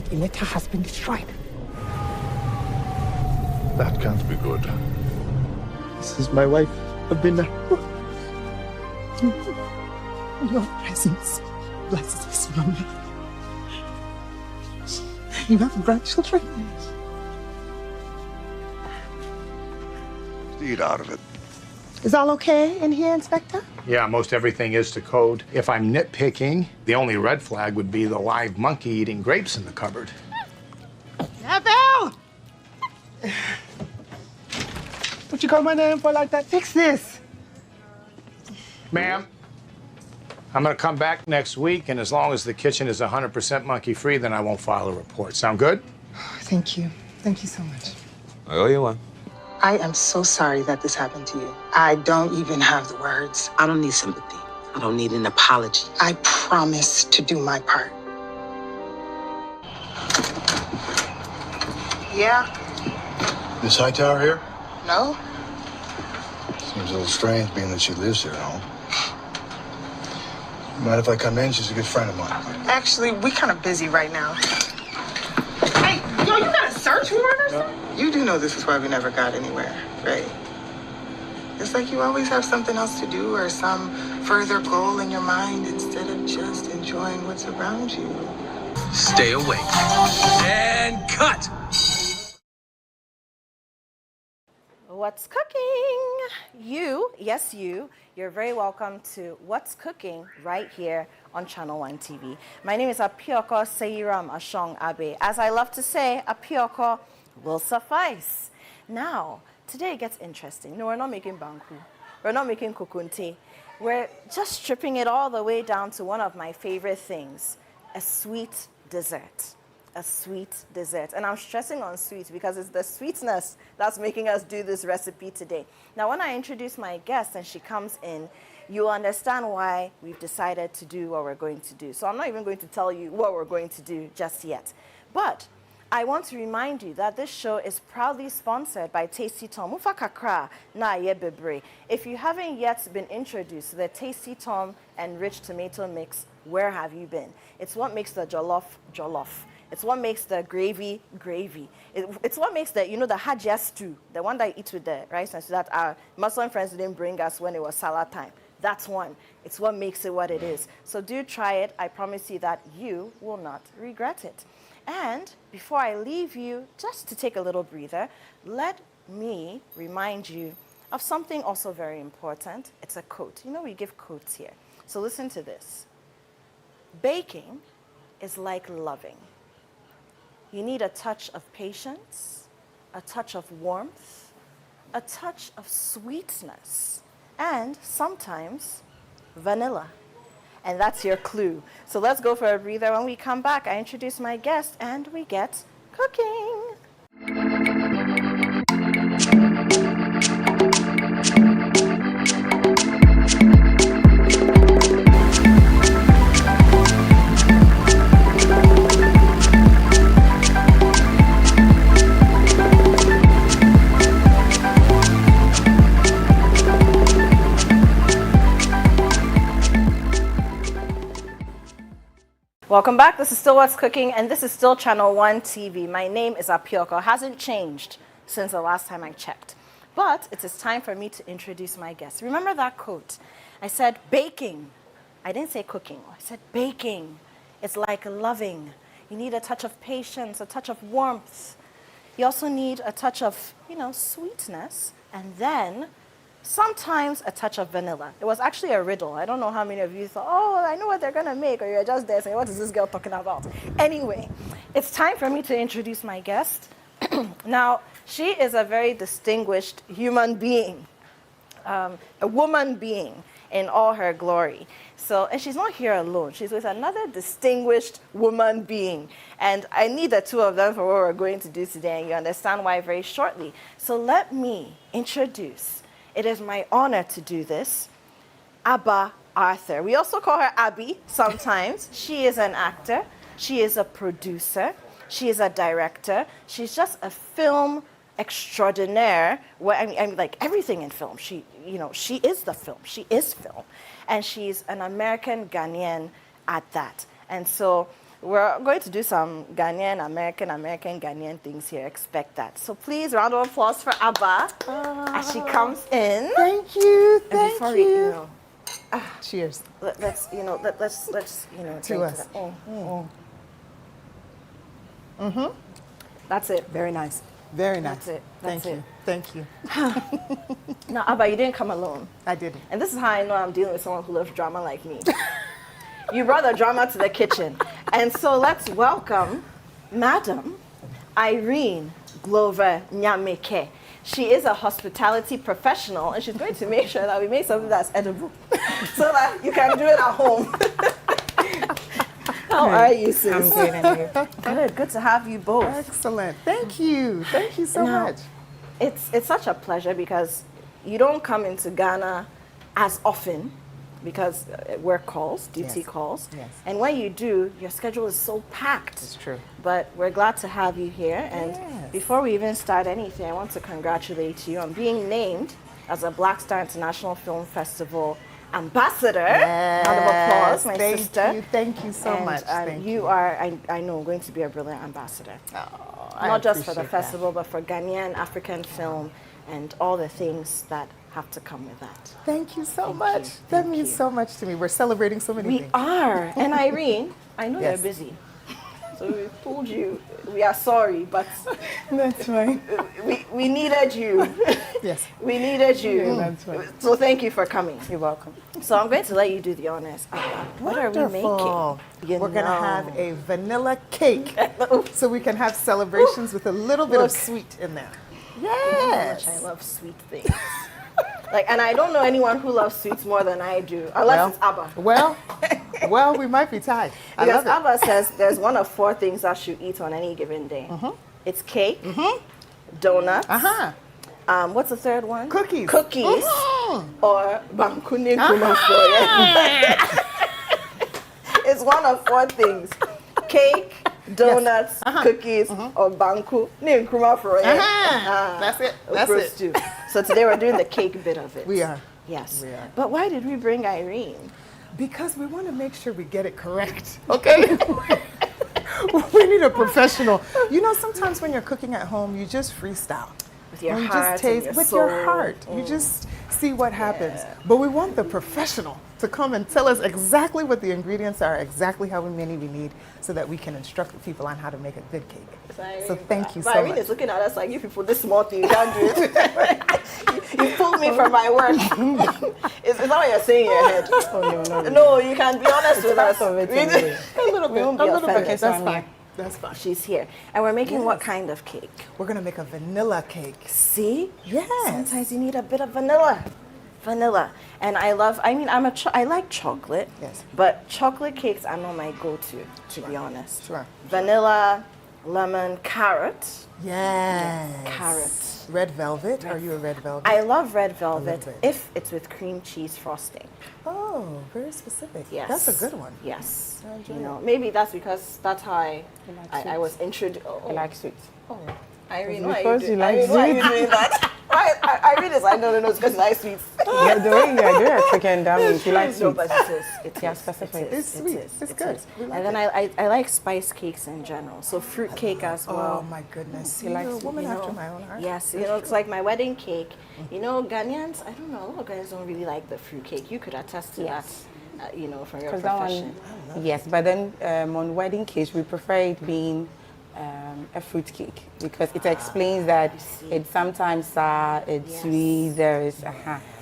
like Ileta has been destroyed. That can't be good. This is my wife, Abina. Your presence blesses this woman. You have grandchildren? Eat out of it. Is all okay in here, Inspector? Yeah, most everything is to code. If I'm nitpicking, the only red flag would be the live monkey eating grapes in the cupboard. Abel! What you call my name for like that? Fix this. Ma'am, I'm gonna come back next week, and as long as the kitchen is 100% monkey-free, then I won't file a report. Sound good? Thank you. Thank you so much. I owe you one. I am so sorry that this happened to you. I don't even have the words. I don't need sympathy. I don't need an apology. I promise to do my part. Yeah? Miss Hightower here? No? Seems a little strange being that she lives here, no? Mind if I come in? She's a good friend of mine. Actually, we're kind of busy right now. Hey, yo, you got a search warrant or something? You do know this is why we never got anywhere, right? It's like you always have something else to do or some further goal in your mind instead of just enjoying what's around you. Stay awake. And cut! What's cooking? You, yes you, you're very welcome to What's Cooking right here on Channel 1 TV. My name is Apioko Seiram Ashong Abe. As I love to say, Apioko will suffice. Now, today it gets interesting. No, we're not making banku. We're not making kukunte. We're just stripping it all the way down to one of my favorite things, a sweet dessert. A sweet dessert. And I'm stressing on sweet because it's the sweetness that's making us do this recipe today. Now, when I introduce my guest and she comes in, you'll understand why we've decided to do what we're going to do. So I'm not even going to tell you what we're going to do just yet. But I want to remind you that this show is proudly sponsored by Tasty Tom. Mufa kakra na ye bebre. If you haven't yet been introduced to the Tasty Tom enriched tomato mix, where have you been? It's what makes the jollof jollof. It's what makes the gravy gravy. It's what makes the, the hajia stew, the one that I eat with the rice and so that our Muslim friends didn't bring us when it was salad time. That's one. It's what makes it what it is. So do try it. I promise you that you will not regret it. And before I leave you, just to take a little breather, let me remind you of something also very important. It's a quote. We give quotes here. So listen to this. Baking is like loving. You need a touch of patience, a touch of warmth, a touch of sweetness, and sometimes vanilla. And that's your clue. So let's go for a breather. When we come back, I introduce my guest and we get cooking. Welcome back. This is still What's Cooking, and this is still Channel 1 TV. My name is Apioko. It hasn't changed since the last time I checked. But it is time for me to introduce my guest. Remember that quote? I said baking. I didn't say cooking. I said baking. It's like loving. You need a touch of patience, a touch of warmth. You also need a touch of, sweetness, and then sometimes a touch of vanilla. It was actually a riddle. I don't know how many of you thought, oh, I know what they're going to make, or you're just there saying, what is this girl talking about? Anyway, it's time for me to introduce my guest. Now, she is a very distinguished human being, a woman being in all her glory. And she's not here alone. She's with another distinguished woman being. And I need the two of them for what we're going to do today, and you understand why very shortly. So let me introduce. It is my honor to do this. Abba Arthur. We also call her Abby sometimes. She is an actor. She is a producer. She is a director. She's just a film extraordinaire. I mean, like everything in film. She is the film. She is film. And she's an American Ghanaian at that. And so we're going to do some Ghanaian, American Ghanaian things here. Expect that. So please, round of applause for Abba as she comes in. Thank you. And Thank before you. Cheers. Let's drink To us. that. That's it. Very nice. Very nice. That's it. Thank That's you. Thank you. Now, Abba, you didn't come alone. I didn't. And this is how I know I'm dealing with someone who loves drama like me. You brought the drama to the kitchen. And so let's welcome Madam Irene Glover Nyameke. She is a hospitality professional, and she's going to make sure that we make something that's edible so that you can do it at home. How are you, sis? I'm good, and you? Good. Good to have you both. Excellent. Thank you. Thank you so Now, much. It's such a pleasure because you don't come into Ghana as often because work calls, duty Yes. calls. Yes. And when you do, your schedule is so packed. It's true. But we're glad to have you here. And Yes. before we even start anything, I want to congratulate you on being named as a Black Star International Film Festival ambassador. Yes. Round of applause, my Thank sister. you. Thank you so And, much. Thank you are, I know, going to be a brilliant ambassador. I Not just for the appreciate that. festival, but for Ghanaian African film and all the things that have to come with that. Thank you so Thank much. you. That Thank means you. so much to me. We're celebrating so many We things. are. And Irene, I know Yes. you're busy. So we told you, we are sorry, but That's fine. we needed you. Yes. We needed you. Yeah, that's right. So thank you for coming. You're welcome. So I'm going to let you do the honors. What are we Wonderful. making? We're going to know. have a vanilla cake so we can have celebrations with a little bit of Look. sweet in there. How much Yes. I love sweet things. And I don't know anyone who loves sweets more than I do, unless it's Abba. Well, we might be tied. I Because love it. Abba says there's one of 4 things that you eat on any given day. It's cake, donuts. What's the third one? Cookies. Cookies. Or bankune It's one of 4 things: cake, donuts, cookies, or banku ne nkrumah froye. That's it. That's it. Stew. So today we're doing the cake bit of it. We are. Yes. We are. But why did we bring Irene? Because we want to make sure we get it correct. Okay? We need a professional. You know, sometimes when you're cooking at home, you just freestyle. With your you heart just and taste your with soul. your heart. You just see what happens. But we want the professional to come and tell us exactly what the ingredients are, exactly how many we need, so that we can instruct the people on how to make a good cake. So thank you so Irene much. is looking at us like, you people, this small thing, you can't do it. you pulled me from my work. Is that what you're saying in your head? Oh, no. No, you can be honest with us. part of it We- anyway. A little bit. won't A be little bit. offended. That's So I'm fine. here. That's fine. She's here. And we're making what kind of cake? We're going to make a vanilla cake. See? Yes. Sometimes you need a bit of vanilla. Vanilla. And I like chocolate. Yes. But chocolate cakes are not my go-to, to be honest. Sure. Vanilla, lemon, carrot. Yes. Carrot. Red velvet. Are you a red velvet? I love red velvet it. if it's with cream cheese frosting. Oh, very specific. Yes. That's a good one. Yes. I enjoy You it. know, maybe that's because that's how I like was introduced. I like sweets. Irene, why are Because you you doing, like Irene, why are you sweets. doing that? Irene is like, no, it's because I like sweets. Yeah, the way you are doing a chicken, that means you like No, sweets. but it is. It Yeah, is. specific. It is. It's sweet. It is. It's It good. is. We like And then I like spice cakes in general. So fruit cake as Oh well. my goodness. You You're like a sweet, woman you after know. my own heart. Yes, you know, it's like my wedding cake. You know, Ghanaians, I don't know, a lot of Ghanaians don't really like the fruit cake. You could attest to Yes. that, you know, from your Because that profession. one, yes, but then on wedding cakes, we prefer it being a fruit cake because it explains that it's sometimes sour, it's Yes. sweet, there is,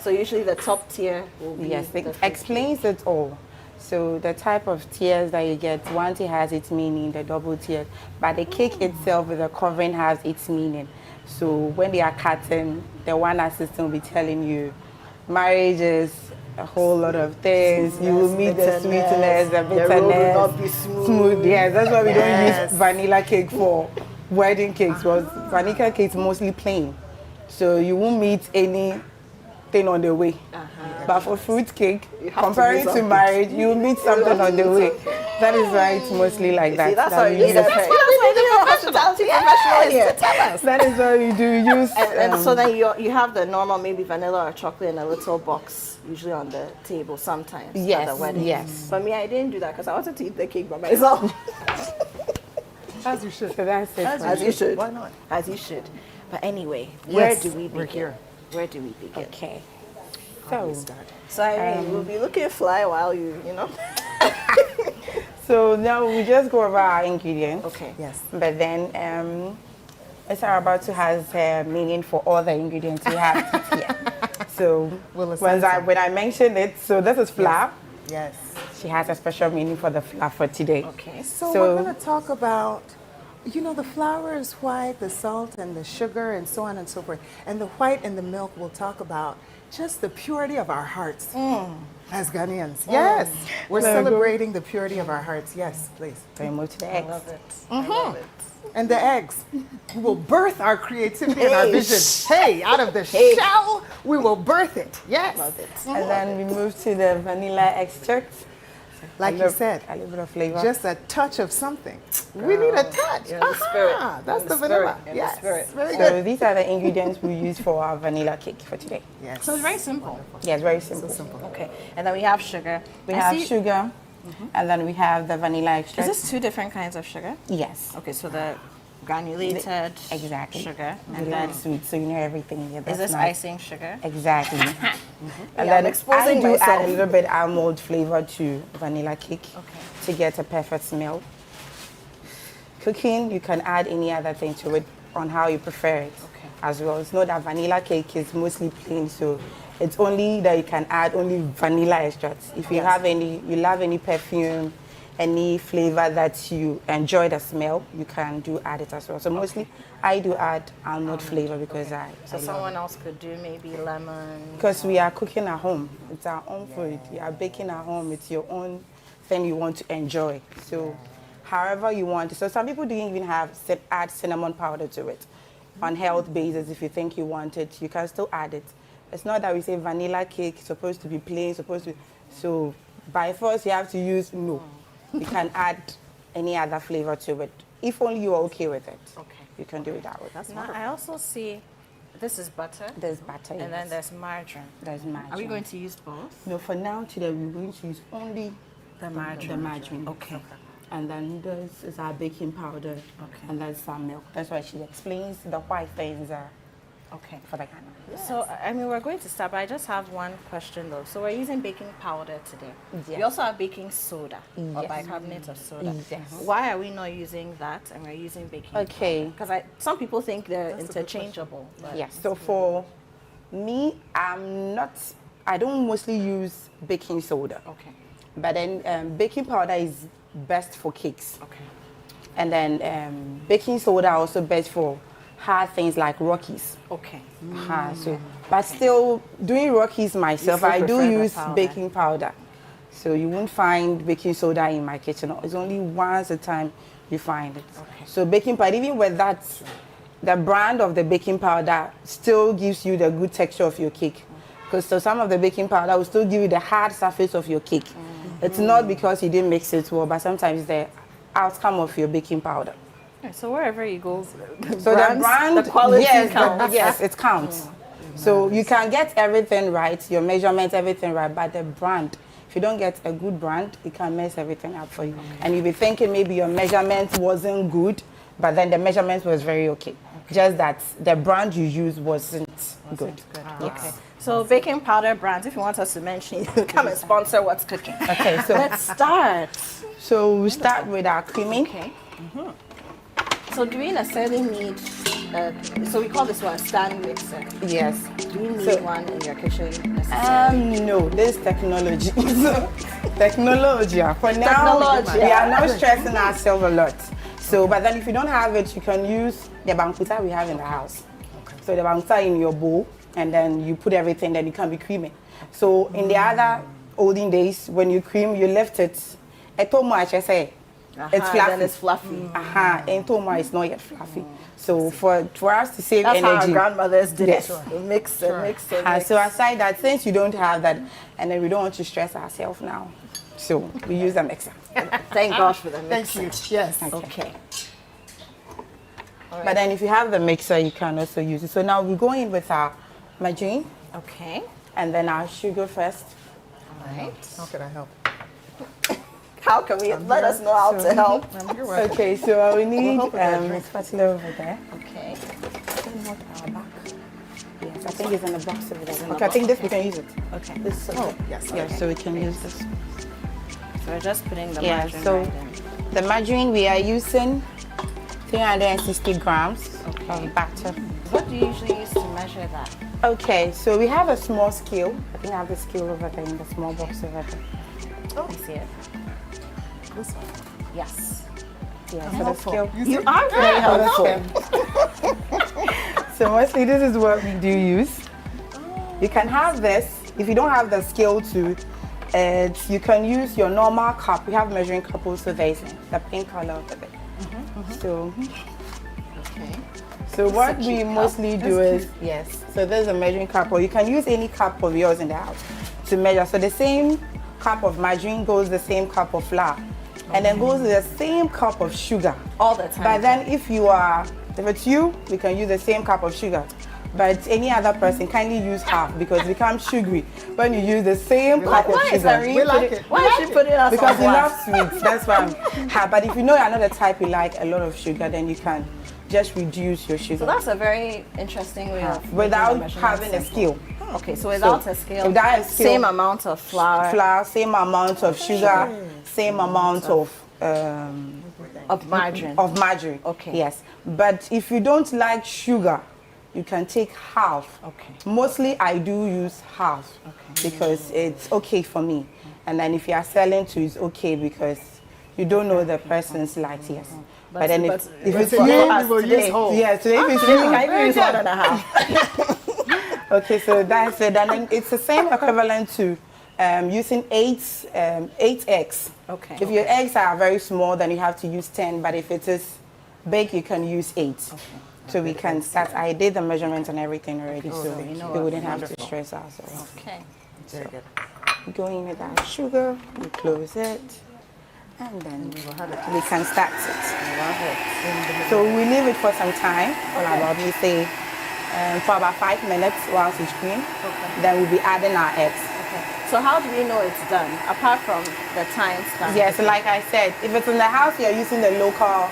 So usually the top tier will be yes, the it fruit explains it all. So the type of tiers that you get, one tier has its meaning, the double tier, but the cake itself with the covering has its meaning. So when they are cutting, the one assistant will be telling you, marriage is a whole lot of things. You will meet the sweetness, the The road will bitterness. not be smooth. Yes, that's why we don't Yes. use vanilla cake for wedding cakes. Because vanilla cake is mostly plain, so you won't meet anything on the way. But for fruit cake, You have to comparing meet to something. marriage, you meet something on the way. That is why it's mostly like that. See, that's that how we you use needed it. her. hospitality professional here. Tell us. That is what we do. Use And so then you have the normal, maybe vanilla or chocolate in a little box, usually on the table sometimes. Yes, At the wedding. yes. But me, I didn't do that because I wanted to eat the cake by myself. As you should. So that's it. As you should. Why not? As you should. But anyway, where Yes, do we begin? we're here. Where do we begin? Okay. So, So I mean, we'll be looking fly while you know. So now we just go over our ingredients. Okay. yes. But then Sarah about to has meaning for all the ingredients we have here. So We'll assign some. when I mentioned it, so this is flour. Yes. She has a special meaning for the flour for today. Okay. So, So- we're going to talk about, the flour is white, the salt and the sugar and so on and so forth. And the white and the milk will talk about just the purity of our hearts as Ghanaians. Yes. We're Very good. celebrating the purity of our hearts. Yes, please. So we move to the eggs. I love it. And the eggs who will birth our creativity and our vision. Hey, out of the shell, we will birth it. Yes. Love it. And then we move to the vanilla extract. Like you said, a little bit of flavor. just a touch of something. We need a touch. You're in the spirit. Aha, that's You're the in the spirit. vanilla. You're in the Yes. spirit. Very so good. these are the ingredients we use for our vanilla cake for today. Yes. So it's very simple. Yes, very simple. Okay. And then we have sugar. We I have see- sugar, and then we have the vanilla Is extract. this two different kinds of sugar? Yes. Okay, so the granulated Exactly. sugar, We and like then sweet, so you know everything. Yeah, is that's this nice. icing sugar? Exactly. And Yeah, then I'm exposing I do myself. add a little bit almond flavor to vanilla cake Okay. to get a perfect smell. Cooking, you can add any other thing to it on how you prefer it Okay. as well. It's not that vanilla cake is mostly plain, so it's only that you can add only vanilla extracts. If you have any perfume, any flavor that you enjoy the smell, you can add it as well. So mostly I do add almond flavor because I So love someone else could do maybe lemon. because we are cooking at home. It's our own food. You are baking at home. It's your own thing you want to enjoy. So however you want. So some people don't even add cinnamon powder to it. On health basis, if you think you want it, you can still add it. It's not that we say vanilla cake supposed to be plain, so by force you have to use, no. You can add any other flavor to it. If only you are okay with it. Okay. You can do it that way. Now I also see this is butter, There's butter. and then yes. there's margarine. There's margarine. Are we going to use both? No, for now today we're going to use only The margarine. the margarine. Okay. And then this is our baking powder. Okay. And that's our milk. That's why she explains the white things are Okay. for the Ghana. So, I mean, we're going to start, but I just have one question though. So, we're using baking powder today. We Yes. also have baking soda or Yes. bicarbonate of soda. Yes. Why are we not using that and we're using baking Okay. Because some people think they're interchangeable. But Yes. So for me, I don't mostly use baking soda. Okay. But then baking powder is best for cakes. Okay. And then baking soda also best for hard things like Rockies. Okay. But still, doing Rockies myself, still I do prefer the use powder. baking powder. So you won't find baking soda in my kitchen. It's only once a time you find it. Okay. So baking powder, even with that, the brand of the baking powder still gives you the good texture of your cake. Because so some of the baking powder will still give you the hard surface of your cake. It's not because you didn't mix it well, but sometimes the outcome of your baking powder. Okay, so wherever you go, So the brand, the quality yes, counts. yes, it counts. So you can get everything right, your measurements, everything right, but the brand, if you don't get a good brand, it can mess everything up for you. And you'll be thinking maybe your measurements wasn't good, but then the measurements was very okay. Just that the brand you used wasn't good. Okay. So baking powder brands, if you want us to mention, you come and sponsor What's Cooking. Okay, so Let's start. so we start with our creaming. Okay. So do we necessarily need, so we call this one a stand mixer. Yes. Do you need So- one in your kitchen necessarily? No, this technology. Technology. For now, Technology. we are not stressing ourselves a lot. So, but then if you don't have it, you can use the bankuta we have in the house. So the bankuta in your bowl, and then you put everything, then you can be creaming. So in the other olden days, when you cream, you left it. It's fluffy. Then it's fluffy. And toma is not yet fluffy. So for us to save That's how our energy. grandmothers did Yes. it. Mix and mix and mix. So aside that, since you don't have that, and then we don't want to stress ourselves now, so we use a mixer. Thank gosh for the Thank mixer. you. Yes. Okay. But then if you have the mixer, you can also use it. So now we go in with our margarine. Okay. And then our sugar first. All right. How can I help? How can we let us know how to help? Okay, so we need help with that drink. spatula over there. Okay. Not our back. Yes, I think it's in the box over there. the Okay, I think box, this we can use it. Okay. This, Oh, yes. yeah, okay. so we can use this. So we're just putting the Yeah, margarine so right in. the margarine we are using 360 grams Okay. of batter. What do you usually use to measure that? Okay, so we have a small scale. I think I have the scale over there in the small box over there. Oh, I see it. This one. Yes. Yeah, so the Helpful. scale. You are very helpful. So mostly this is what we do use. You can have this. If you don't have the scale too, you can use your normal cup. We have measuring cup also there is the pink color over there. So, Okay. so what a we cute cup. mostly do is, yes, so there's a measuring cup, or you can use any cup of yours in the house to measure. So the same cup of margarine goes the same cup of flour, and then goes the same cup of sugar. All the time. But then if it's you, we can use the same cup of sugar. But any other person, kindly use half because it becomes sugary when you use the same cup of Why is sugar. Irene We like putting- it. Why is she putting us Because on you love blast? sweets, that's why. But if you know you're not the type you like a lot of sugar, then you can just reduce your sugar So that's a very interesting way of without making the measurements having a simple. scale. Okay, so without a scale, without a scale, same amount of flour, Flour, same amount of sugar, same amount of of margarine. margarine. Okay. Yes, but if you don't like sugar, you can take half. Okay. Mostly I do use half because it's okay for me. And then if you are selling to, it's okay because you don't know the person's likes. Yes. But then if it's today you, we will use whole. yeah, so if it's Today we you, can even use 1.5. okay, so that's it. And then it's the same equivalent to using 8 eggs. Okay. If your eggs are very small, then you have to use 10. But if it is big, you can use 8. Okay. So we can start. I did the measurements and everything already, so we wouldn't have to stress ourselves. Okay. Very good. Go in with our sugar, we close it, and then we can start it. So we leave it for some time, for about, we say, for about 5 minutes whilst it's green. Then we'll be adding our eggs. Okay. So how do we know it's done? Apart from the time stamp. Yes, like I said, if it's in the house, you're using the local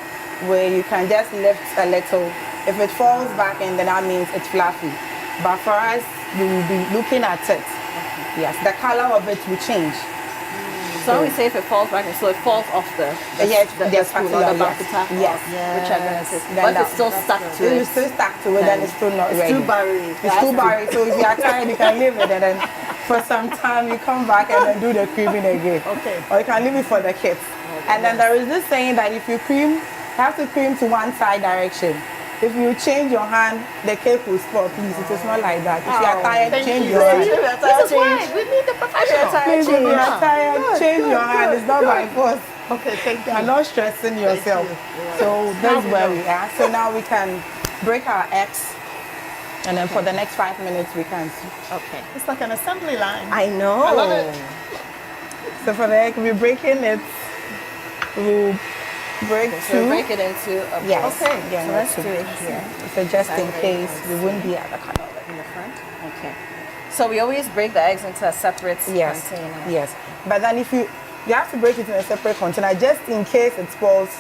where you can just lift a little. If it falls back in, then that means it's fluffy. But for us, we will be looking at it. Yes, the color of it will change. So we say if it falls back, so it falls off the Yes, the yes, spoon or the yes. bakuta, Yes. whichever it is. Then But if that- it's still stuck to If it. it's still stuck to it, then it's still not It's ready. too buttery. It's too buried, so if you are tired, you can leave it, and then for some time you come back and then do the creaming again. Okay. Or you can leave it for the kids. And then there is this saying that if you cream, you have to cream to one side direction. If you change your hand, the cake will spoil. Please, it is not like that. If you are tired, change your hand. This is why we need the professional. Please, if you are tired, change your hand. It's not by force. Okay, thank You are not stressing yourself. So that's where we are. So now we can break our eggs. And then for the next 5 minutes, we can. Okay. It's like an assembly line. I know. I love it. So for the egg, we're breaking it. We'll break So two. break it into a Yes. Okay. Yeah, So no, let's two. do it here. So just in That's very case nice. we wouldn't be at the color. In the front. Okay. So we always break the eggs into a separate Yes. container. Yes. But then if you have to break it in a separate container just in case it spoils.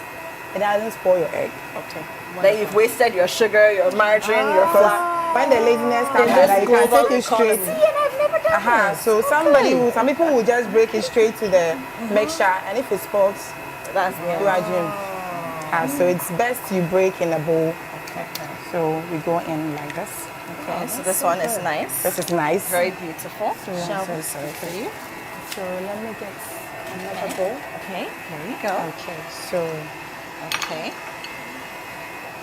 It doesn't spoil your egg. Okay. Then you've wasted your sugar, your margarine, your flour. When the laziness comes, Then out, just you can global take it straight. economy. See, and I've never done this. So some people will just break it straight to the mixture, and if it spoils, That's you are doomed. So it's best you break in a bowl. So we go in like this. Okay, so this one is nice. This is nice. Very beautiful. Shall we so serve for you? So let me get another bowl. Okay, here you go. Okay, so Okay.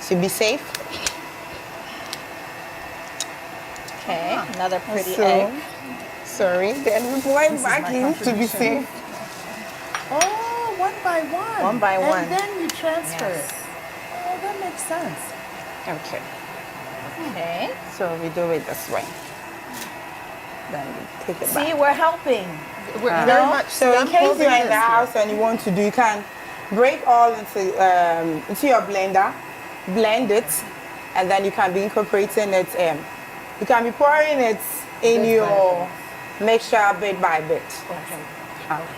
to be safe. Okay, another pretty So, egg. sorry, then we pour it back in to be safe. Oh, one by one. One by one. And then you transfer Yes. it. Oh, that makes sense. Okay, Okay. so we do it this way. Then we take it back. See, we're helping. We're very much. So in case you're in the house and you want to do, you can break all into your blender blend it, and then you can be incorporating it. You can be pouring it in your mixture bit by bit.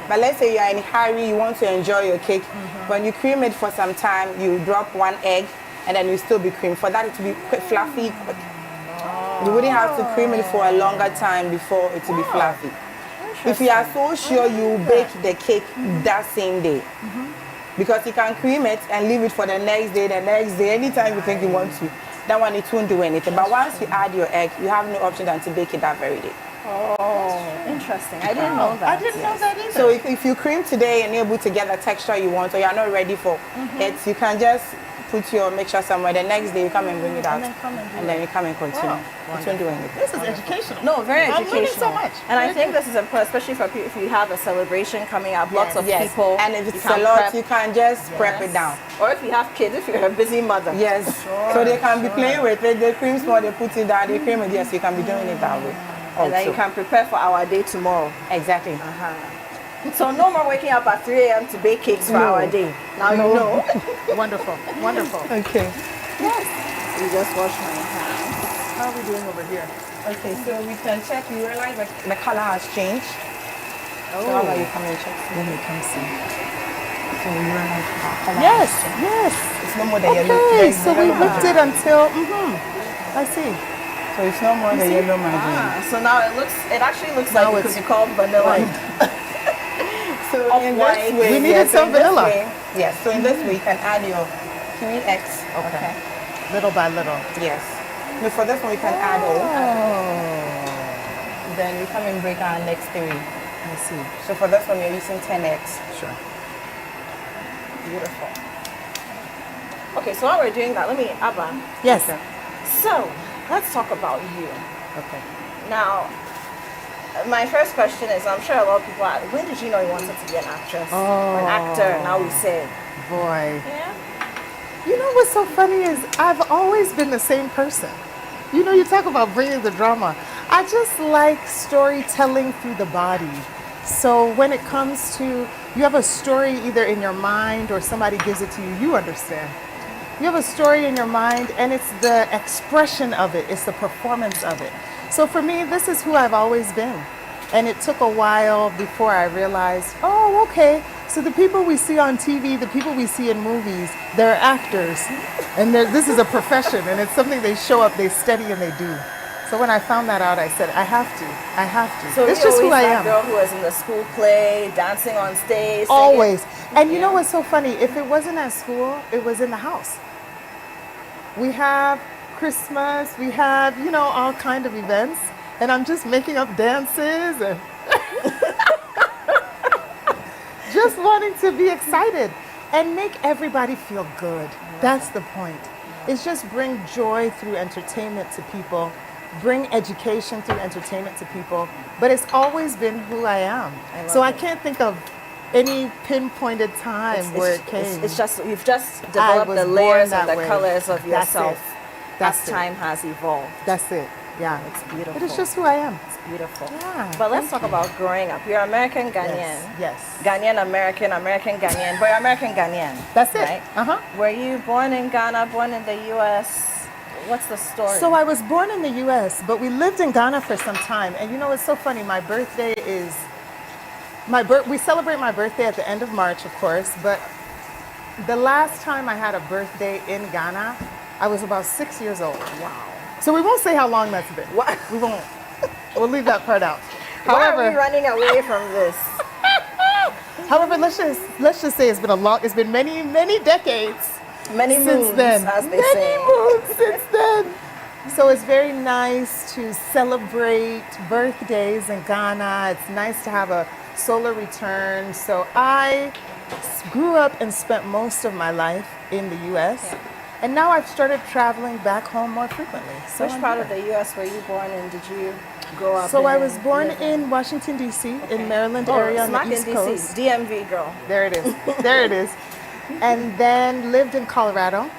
But let's say you are in a hurry, you want to enjoy your cake. When you cream it for some time, you drop 1 egg, and then you still be cream. For that, it to be quick, fluffy, quick. You wouldn't have to cream it for a longer time before it to be fluffy. If you are so sure, you bake the cake that same day. Because you can cream it and leave it for the next day, anytime you think you want to. That one, it won't do anything. But once you add your egg, you have no option than to bake it that very day. Oh, interesting. I didn't know that. I didn't know that either. So if you cream today and able to get the texture you want, or you're not ready for it, you can just put your mixture somewhere. The next day you come and bring it out, and then you come and continue. It won't do anything. This is educational. No, very I'm educational. learning so much. And I think this is important, especially for people, if you have a celebration coming up, lots of people. And if it's you can a lot, prep. you can just prep it down. Or if you have kids, if you're a busy mother. Yes. So they can be playing with it. They cream small, they put it down, they cream it. Yes, you can be doing it that way. And then you can prepare for our day tomorrow. Exactly. So no more waking up at 3 a.m. to bake cakes for our day. Now you know. Wonderful, wonderful. Okay. Yes. You just wash my hands. How are we doing over here? Okay, so we can check. You realize that the color has changed. So how about you come and check? Let me come see. So you realize the color Yes, has changed. yes. It's no more the yellow. Okay, there's so the we yellow whipped it margin. until, I see. So it's no more the yellow margin. So now it actually looks Now like it it's could be called vanilla. So in white. this way, We needed some in this vanilla. way- yes. So in this way, you can add your 3x. Okay. Little by little. Yes. No, for this one, we can add all. Then we come and break our next 3. Let's see. So for this one, you're using 10x. Sure. Beautiful. Okay, so while we're doing that, let me, Abba. Yes. So let's talk about you. Okay. Now, my first question is, I'm sure a lot of people ask, when did you know you wanted to be an actress? Or an actor, now we say. Boy. Yeah? You know what's so funny is I've always been the same person. You know, you talk about bringing the drama. I just like storytelling through the body. So when it comes to, you have a story either in your mind or somebody gives it to you, you understand. You have a story in your mind and it's the expression of it, it's the performance of it. So for me, this is who I've always been. And it took a while before I realized, oh, okay, so the people we see on TV, the people we see in movies, they're actors. And this is a profession and it's something they show up, they study and they do. So when I found that out, I said, I have to. So it's you're just who I always that am. girl who was in the school play, dancing on stage. Singing. Always. And you know what's so funny? If it wasn't at school, it was in the house. We have Christmas, we have, you know, all kind of events. And I'm just making up dances and just wanting to be excited and make everybody feel good. That's the point. It's just bring joy through entertainment to people, bring education through entertainment to people. But it's always been who I am. So I can't think of any pinpointed time where it came. It's just, you've just developed was the born layers that and the way. colors of That's yourself it. That's as it. time has evolved. That's it. Yeah. It's beautiful. But it's just who I am. It's beautiful. Yeah, But let's talk about growing up. You're American Ghanaian. Yes. Ghanaian American, American Ghanaian, but you're American Ghanaian. That's it. Right? Uh-huh. Were you born in Ghana, born in the US? What's the story? So I was born in the US, but we lived in Ghana for some time. And you know, it's so funny. My birthday is we celebrate my birthday at the end of March, of course, but the last time I had a birthday in Ghana, I was about 6 years old. Wow. So we won't say how long that's been. What? We won't. We'll leave that part out. Why are we running away from this? However, let's just say it's been many decades Many since moons, then. as they Many say. moons since then. So it's very nice to celebrate birthdays in Ghana. It's nice to have a solar return. So I grew up and spent most of my life in the U.S. Yeah. And now I've started traveling back home more frequently. So Which I'm part here. of the U.S. were you born in? Did you grow up in? So I was born live in Washington, D.C., in Maryland Oh, area on smack the East in Coast. DC, DMV girl. There it is. There it is. And then lived in Colorado.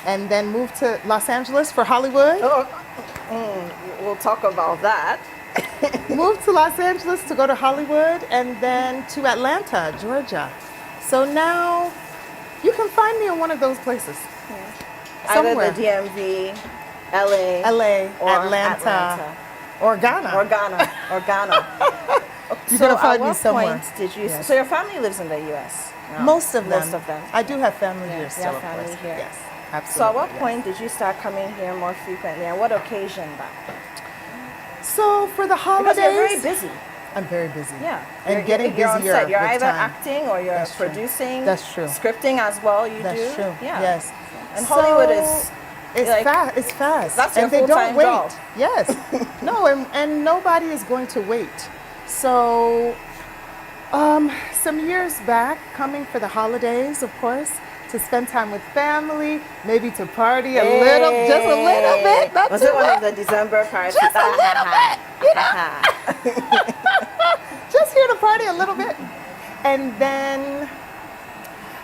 And then moved to Los Angeles for Hollywood. We'll talk about that. Moved to Los Angeles to go to Hollywood. And then to Atlanta, Georgia. So now you can find me in one of those places. Either Somewhere. the DMV, LA, LA, or Atlanta, or Ghana. or Ghana. You're So gonna find at me what somewhere. point did you? Yes. So your family lives in the U.S. now? Most of them. Most of them. I do have family Yeah, here you still, have of family course. here. Yes, absolutely. So at what yes. point did you start coming here more frequently, and what occasion that? So for the holidays, Because you're very busy. I'm very busy. Yeah, and getting you're on busier set. You're with either time. acting or you're That's true. producing. That's true. Scripting as well. You That's do. true. Yeah. Yes. And So, Hollywood is. It's like, fast. It's fast. That's your and they don't full-time wait. job. Yes. No, and nobody is going to wait. So, some years back, coming for the holidays, of course, to spend time with family, maybe to party a little, just a little bit. Not Was too it one of much. the December parties? Just a little bit, you know. Just here to party a little bit. And then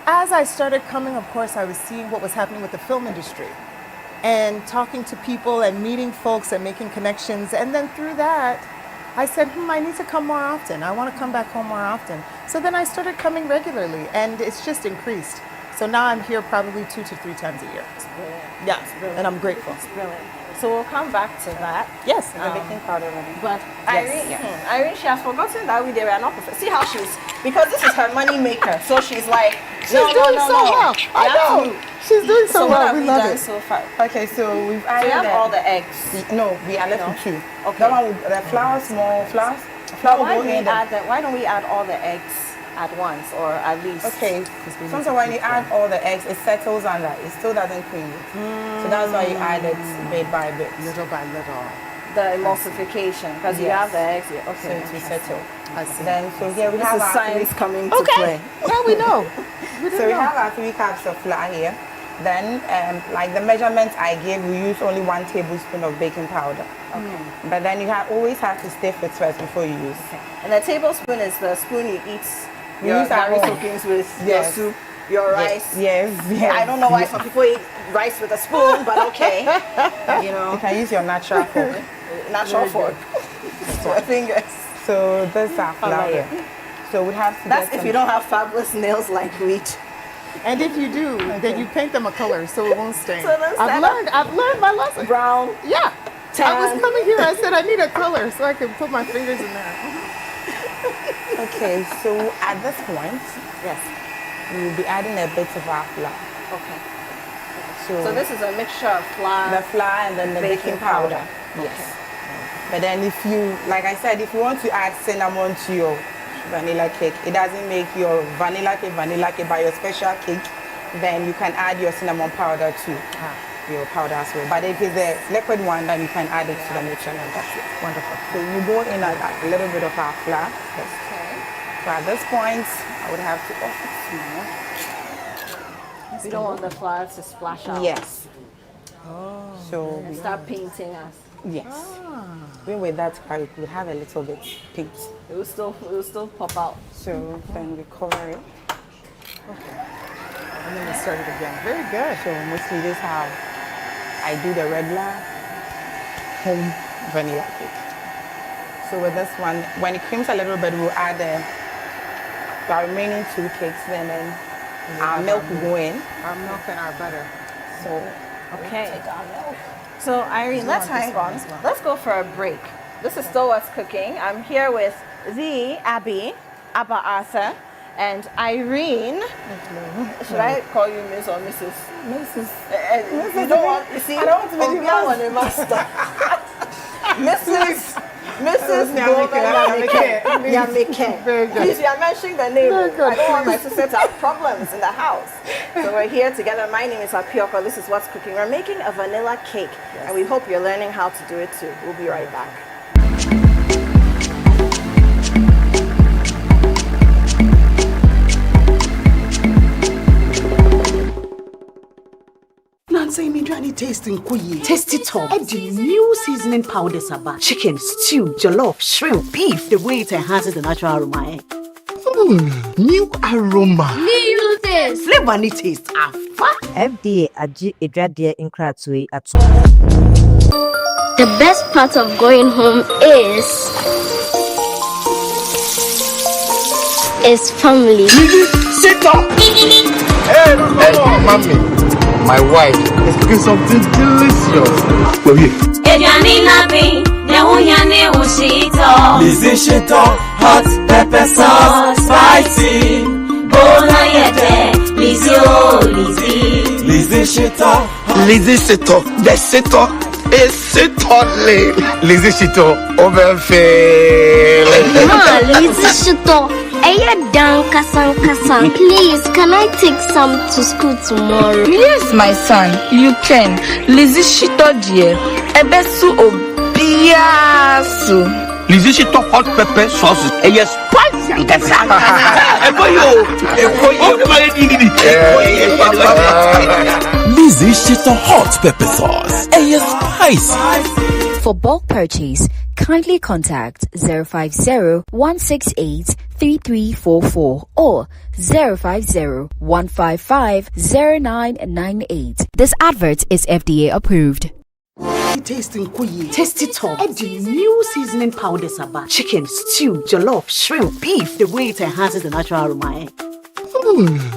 as I started coming, of course, I was seeing what was happening with the film industry and talking to people and meeting folks and making connections. And then through that, I said, I need to come more often. I want to come back home more often. So then I started coming regularly, and it's just increased. So now I'm here probably 2 to 3 times a year. Brilliant. Yeah, and I'm grateful. Brilliant. So we'll come back to that. Yes. The baking powder ready. But Yes. Irene, she has forgotten that we were not professional. See how she's, because this is her money maker. So she's like, She's doing so well. I know. She's doing so So what well. have We we love done it. so far? Okay, so we've So you have all the eggs. No, we are left with 2. Okay. That one with the flour, small flour. Flour Why will go in the why don't we add all the eggs at once, or at least? Okay, sometimes when you add all the eggs, it settles on that. It still doesn't cream it. So that's why you add it bit by bit. Little by little. The emulsification, because you Yes. have the eggs. So Okay. it will settle. I see. Then, so here we This have is our science coming to play. Now we know. We didn't So we know. have our 3 cups of flour here. Then, like the measurements I gave, we use only 1 tablespoon of baking powder. Okay. But then you always have to stiff it first before you use. And the tablespoon is the spoon you eat We your use at Gary home. soakings with, your Yes. soup, your rice. Yes, yes. I don't know why some people eat rice with a spoon, but okay. You You know, can use your natural fork. natural fork. Your fingers. So this is our flour here. So we have to That's get if some- you don't have fabulous nails like wheat. And if you do, then you paint them a color so it won't stain. So then I've learned my lesson. Brown. Yeah. I Tan. was coming here, I said I need a color so I can put my fingers in there. Okay, so at this point, Yes. we will be adding a bit of our flour. Okay. So, So this is a mixture of flour. the flour and then the baking powder. Yes. But then if you, like I said, if you want to add cinnamon to your vanilla cake, it doesn't make your vanilla cake, but your special cake, then you can add your cinnamon powder to your powder as well. But if it's a liquid one, then you can add it to the mixture and that's it. Wonderful. So you go in at a little bit of our flour. Yes. So at this point, I would have to off it small. We don't want the flour to splash out. Yes. So we Start painting us. yes. Even with that, I would have a little bit pink. It will still pop out. So then we cover it. And then we start it again. Very good. So mostly this is how I do the regular home vanilla cake. So with this one, when it creams a little bit, we'll add the remaining 2 cakes, then our milk will go in. Our milk and our butter. So Okay. So Irene, let's hang on. Let's go for a break. This is Still What's Cooking. I'm here with the Abba Arthur, and Irene. Should I call you Miss or Mrs.? Mrs. You don't want, you see, I don't want to be Obi divorced. Awane master. Mrs. Nyamike. Nyamike. Very good. Please, you are mentioning the name. Very good. I don't want my sister to have problems in the house. So we're here together. My name is Apioko. This is What's Cooking. We're making a vanilla cake, and we hope you're learning how to do it too. We'll be right back. Nancy, me trying to taste in kuyi. Taste it all. Add the new seasoning powders about chicken, stew, jollof, shrimp, beef. The way it enhances the natural aroma. New aroma. New taste. Flavor and taste. Afa. FDA agye edwadeɛ nkratoe ato. The best part of going home is family. Sit up. Hey, mommy, my wife. It's cooking something delicious. Well, yeah. Lizzie Shito, hot pepper sauce, spicy. Bola yete, Lizzie oh Lizzie. Lizzie Shito, Lizzie Shito, the Shito is Shito. Lizzie Shito, overfill. Lizzie Shito. Please, can I take some to school tomorrow? Yes, my son, you can. Lizzie Shito dear. Ebesu obiasu. Lizzie Shito hot pepper sauce. Yes, spicy. Lizzie Shito hot pepper sauce. Yes, spicy. For bulk purchase, kindly contact 050-168-3344 or 050-155-0998. This advert is FDA approved. Tasting kuyi. Taste it all. Add the new seasoning powders about chicken, stew, jollof, shrimp, beef. The way it enhances the natural aroma.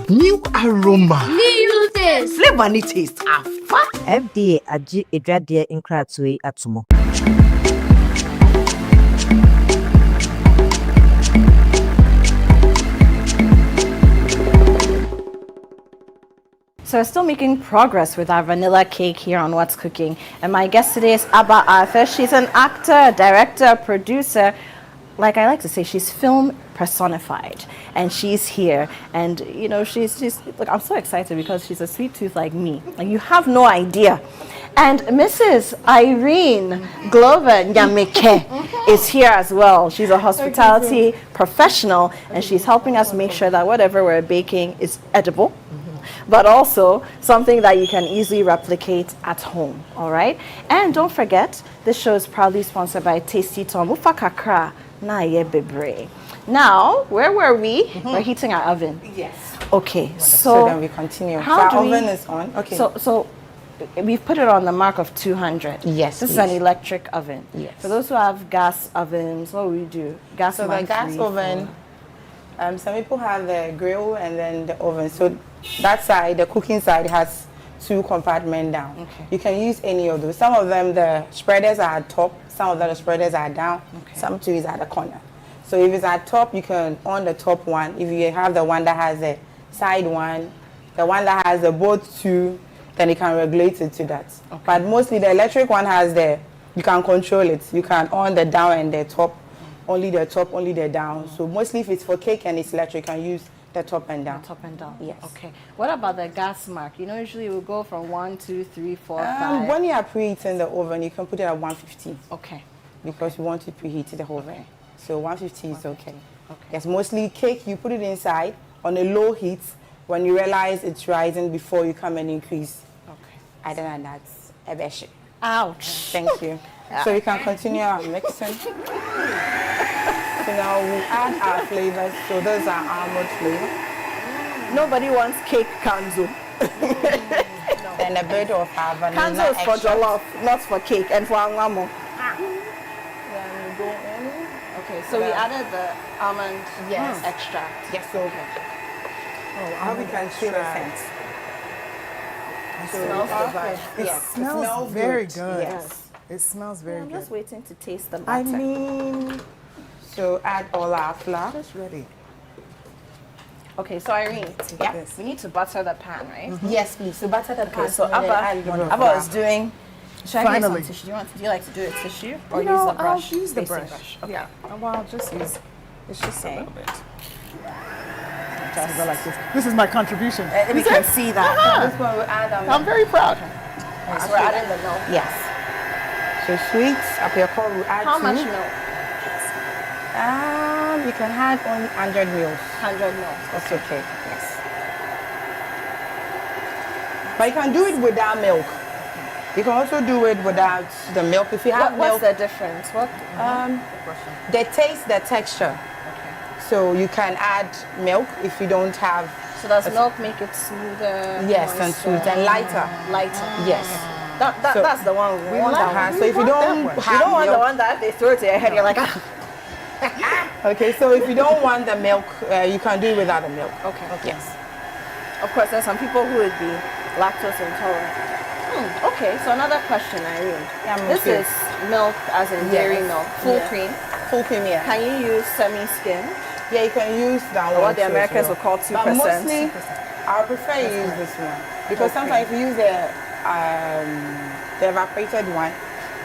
New aroma. New taste. Flavor and taste. FDA agye edwadeɛ nkratoe atomo. So we're still making progress with our vanilla cake here on What's Cooking. And my guest today is Abba Arthur. She's an actor, director, producer. Like I like to say, she's film personified. And she's here. And, you know, she's look, I'm so excited because she's a sweet tooth like me. And you have no idea. And Mrs. Irene Glover Nyameke is here as well. She's a hospitality professional. And she's helping us make sure that whatever we're baking is edible. But also something that you can easily replicate at home, all right? And don't forget, this show is proudly sponsored by Tasty Tom. Ufakakra na ye bebre. Now, where were we? We're heating our oven. Yes. Okay, So then we continue. How so our do oven we, is on. Okay. So we've put it on the mark of 200. Yes, This is please. an electric oven. Yes. For those who have gas ovens, what will we do? Gas So the gas oven, some people have the grill and then the oven. So that side, the cooking side, has 2 compartments down. Okay. You can use any of those. Some of them, the spreaders are at top. Some of them, the spreaders are down. Okay. Some too is at the corner. So if it's at top, you can on the top one. If you have the one that has the side one, the one that has the both 2, then you can regulate it to that. Okay. But mostly the electric one has you can control it. You can on the down and the top. Only the top, only the down. So mostly if it's for cake and it's electric, you can use the top and down. The top and down. Yes. Okay. What about the gas mark? You know, usually it will go from 1, 2, 3, 4, 5. When you are preheating the oven, you can put it at 150. Okay. Because you want to preheat the whole way. So 150 is okay. Okay. Yes, mostly cake, you put it inside on a low heat when you realize it's rising before you come and increase. Okay. Other than that, a besh. Ouch. Thank you. So you can continue our mixing. So now we add our flavors. So those are almond flavor. Nobody wants cake kanzo. And a bit of our vanilla Kanzo is for extract. jollof, not for cake, and for angamo. Then we go in. Okay, so we added the almond Yes. extract. Yes, so okay. How we can feel the sense. It smells divine. It smells very good. Yes. It smells very I'm good. just waiting to taste the I batter. mean, So add all our flour. just ready. Okay, so Irene, Yeah. we need to butter the pan, right? Yes, please. So butter the pan. Okay, so and then add a little Abba flour. is doing. Should I get Finally. some tissue? Do you like to do a tissue or You use know, the brush? I'll use the Facing brush. Okay. Yeah. Well, I'll just use. It's just Okay. a little bit. Just go like this. This is my contribution. We can see that. This one we add I'm very proud. Okay, so we're adding the milk. Yes. So sweets, apple we add How two. much milk? You can add only 100 mils. 100 ml. That's okay. Yes. But you can do it without milk. You can also do it without the milk. If you have What's milk, the difference? What? the taste, the texture. Okay. So you can add milk if you don't have. So does milk make it smoother? Yes, and moister, sweet and lighter. Lighter. Yes. So that's the one we want. like That that. one. So if you don't You have don't want the milk, one that they throw it to your head. You're like, ah. okay. So if you don't want the milk, you can do it without the milk. Okay. Yes. Of course, there's some people who would be lactose intolerant. Okay, so another question, Irene. Yeah, this is milk, as in dairy milk, full cream. Full cream, yeah. Can you use semi-skim? Yeah, you can use that Or one. what the Americans will call 2%. But mostly, I prefer you use this one. Because sometimes if you use the evaporated one,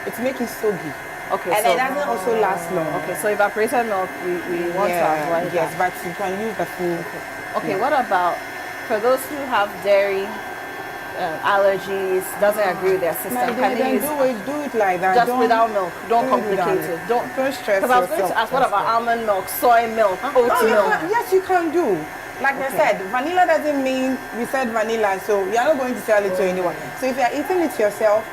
it makes it soggy. Okay, and so it doesn't also last long. Okay, so evaporated milk, we want to avoid yes, that. but you can use the full. Okay, what about for those who have dairy allergies, doesn't agree with their system? Can they use do it like that? Just without milk. Don't complicate it. Don't stress yourself. Because I was going to ask, what about almond milk, soy milk, oat milk? Yes, you can do. Like I said, vanilla doesn't mean we said vanilla, so you're not going to sell it to anyone. So if you're eating it yourself,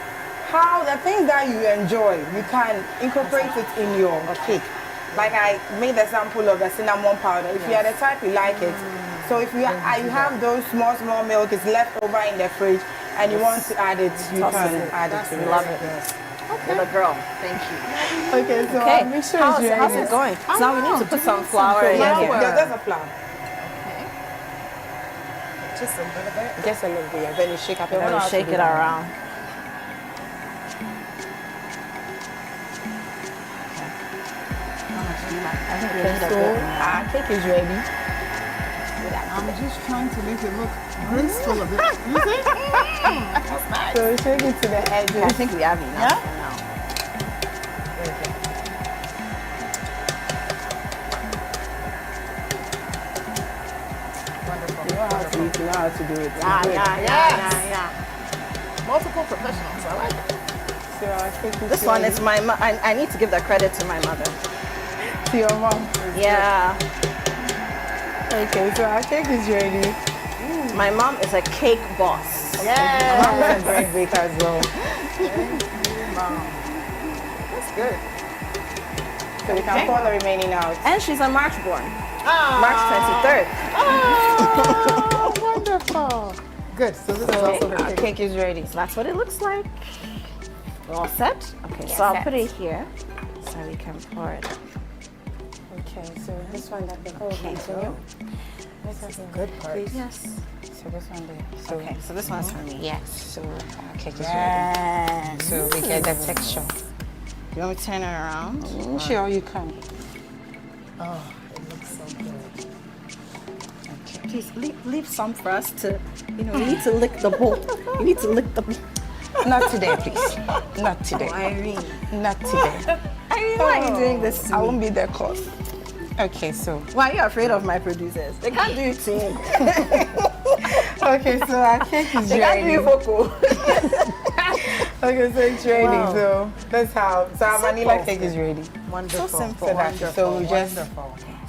how the things that you enjoy, you can incorporate it in your cake. Like I made the sample of the cinnamon powder. If you are the type you like it, so if you have those small milk is left over in the fridge and you want to add it, you can add it. Love it. Okay. You're the girl. Thank you. Okay, so I'll make sure how's it going? So now we need to put some flour in here. Yeah, there's a flour. Just a little bit. Just a little bit. Yeah. Then you shake up. Then you shake it around. Our cake is ready. I'm just trying to make it look graceful a bit. You think? That's nice. So shake it to the edge. I think we have enough for now. Wonderful. You know how to do it. Yeah. Multiple professionals. I like it. So I'll take this one is my I need to give the credit to my mother. To your mom? Yeah. Okay, so our cake is ready. My mom is a cake boss. Yeah. My mom is a great baker as well. That's good. So we can pour the remaining out. And she's a March born. March 23rd. Oh, wonderful. Good. So this is also her cake. Cake is ready. So that's what it looks like. We're all set? Okay, so I'll put it here so we can pour it. Okay, so this one that we continue. This is the good part. Please. Yes. So this one there. So, okay, so this one's for me. Yes. So our cake is ready. So we get the texture. You want me to turn it around? Sure, you can. Oh, it looks so good. Okay. Please leave some for us to, you need to lick the bowl. You need to lick the bowl. Not today, please. Not today. Oh, Irene. Not today. Irene, why are you doing this to me? I won't be the cause. Okay, so. Why are you afraid of my producers? They can't do it to you. Okay, so our cake is ready. They can't do you vocal. Okay, so it's ready. Wow. So that's how. So our vanilla cake is ready. Wonderful. So simple. So we just.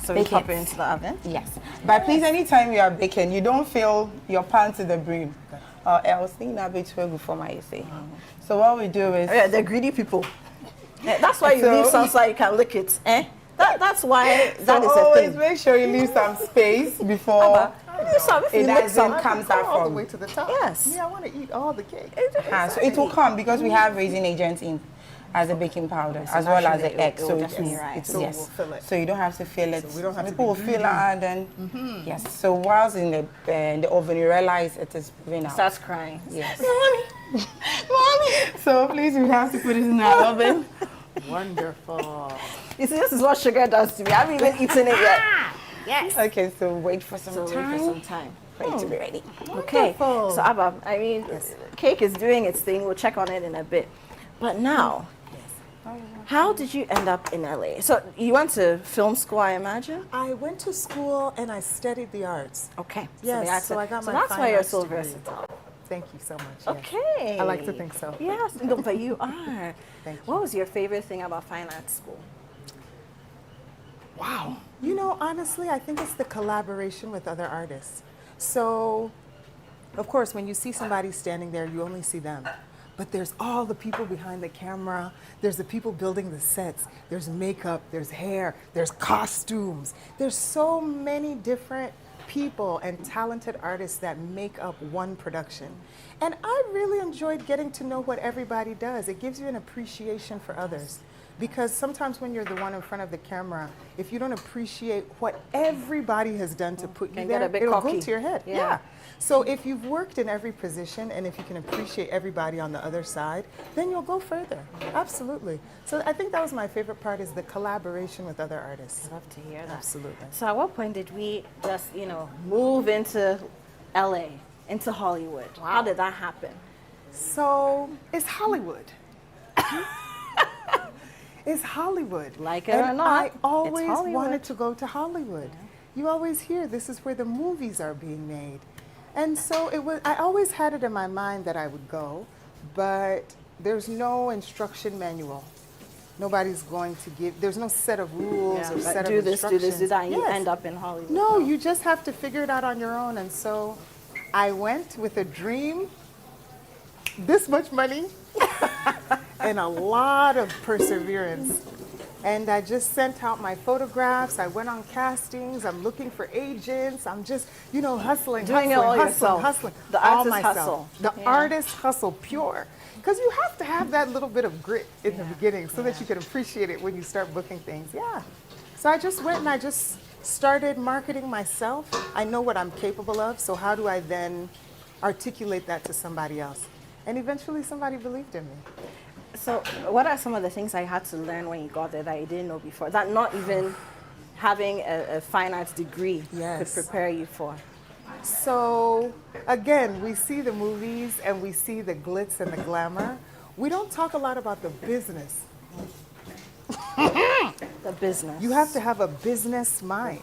So we pop it into the oven? Yes. But please, anytime you are baking, you don't fill your pan to the brim. Or else, before my say. So what we do is. Yeah, they're greedy people. That's why you leave some so you can lick it. That's why that is a thing. Always make sure you leave some space before it doesn't comes out all the from. way to the top. Yes. Yeah, I want to eat all the cake. So it will come because we have raising agents in as a baking powder as well as the egg. So it's we'll fill it. So you don't have to fill it. So we don't have People will fill it and then yes. So whilst in the oven, you realize it is moving out. Starts crying. Yes. Mommy. So please, we have to put it in our oven. Wonderful. You see, this is what sugar does to me. I haven't even eaten it yet. Yes. Okay, so wait for some time. For it to be ready. Okay. So Abba, I mean, cake is doing its thing. We'll check on it in a bit. But now, how did you end up in LA? So you went to film school, I imagine? I went to school and I studied the arts. Okay. Yes, so I got my that's fine why you're arts so degree. versatile. Thank you so much. Yes. Okay. I like to think so. Yes, no, but you are. Thank you. What was your favorite thing about fine arts school? Wow. You know, honestly, I think it's the collaboration with other artists. So, of course, when you see somebody standing there, you only see them. But there's all the people behind the camera. There's the people building the sets. There's makeup, there's hair, there's costumes. There's so many different people and talented artists that make up one production. And I really enjoyed getting to know what everybody does. It gives you an appreciation for others. Because sometimes when you're the one in front of the camera, if you don't appreciate what everybody has done to put you there, it'll go to your head. Yeah. So if you've worked in every position and if you can appreciate everybody on the other side, then you'll go further. Absolutely. So I think that was my favorite part, is the collaboration with other artists. I love to hear that. Absolutely. So at what point did we just, move into LA, into Hollywood? Wow. How did that happen? So it's Hollywood. It's Hollywood. Like it or not, I always it's Hollywood. wanted to go to Hollywood. You always hear this is where the movies are being made. And so I always had it in my mind that I would go, but there's no instruction manual. Nobody's going to give, there's no set of rules or set of instructions. Do this, do that, and you end up in Hollywood. No, you just have to figure it out on your own. And so I went with a dream, this much money, and a lot of perseverance. And I just sent out my photographs. I went on castings. I'm looking for agents. I'm just, hustling, doing it all yourself. Hustling. The artist hustle. The artist hustle, pure. Because you have to have that little bit of grit in the beginning so that you can appreciate it when you start booking things. Yeah. So I just went and I just started marketing myself. I know what I'm capable of, so how do I then articulate that to somebody else? And eventually somebody believed in me. So what are some of the things I had to learn when you got there that you didn't know before, that not even having a fine arts degree could prepare you for? So again, we see the movies and we see the glitz and the glamour. We don't talk a lot about the business. The business. You have to have a business mind.